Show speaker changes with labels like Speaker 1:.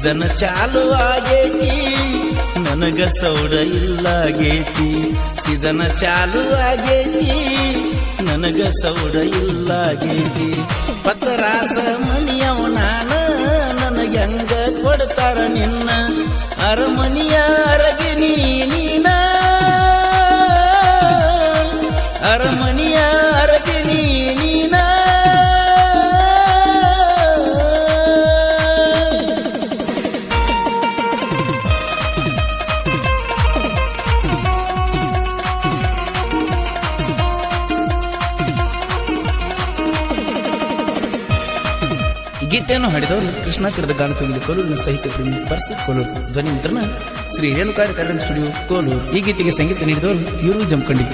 Speaker 1: Season ಚಾಲು ಆಗೇತಿ ನನಗ ಸೌಡ ಇಲ್ಲಾಗೇತಿ ಸೀಸನ್ ಚಾಲು ಆಗೇತಿ ನನಗ ಸೌಡ ಇಲ್ಲಾಗೇತಿ ಪತ್ತರಾಸ ಮನಿಯವ ನಾನ ನನಗೆ ಹಂಗ ಕೊಡ್ತಾರ ನಿನ್ನ ಅರಮನಿಯ ಅರಗಿನಿ ನೀನ ಅರಮನಿಯ ಅರಗಿನಿ ನೀನ ಗೀತೆಯನ್ನು ಹಾಡಿದವರು ಕೃಷ್ಣ ತೀರದ ಗಾನಕವಿಲಿ ಕೋಲೂರಿನ ಸಾಹಿತ್ಯ ಪ್ರೇಮಿ ಪರ್ಸಿ ಕೋಲೂರು ಧ್ವನಿ ಮುದ್ರಣ ಶ್ರೀ ರೇಣುಕಾರ್ಯ ಕಾರ್ಯ ಸ್ಟುಡಿಯೋ ಕೋಲೂರು. ಈ ಗೀತೆಗೆ ಸಂಗೀತ ನೀಡಿದವರು ಇವರು ಜಮಖಂಡಿ.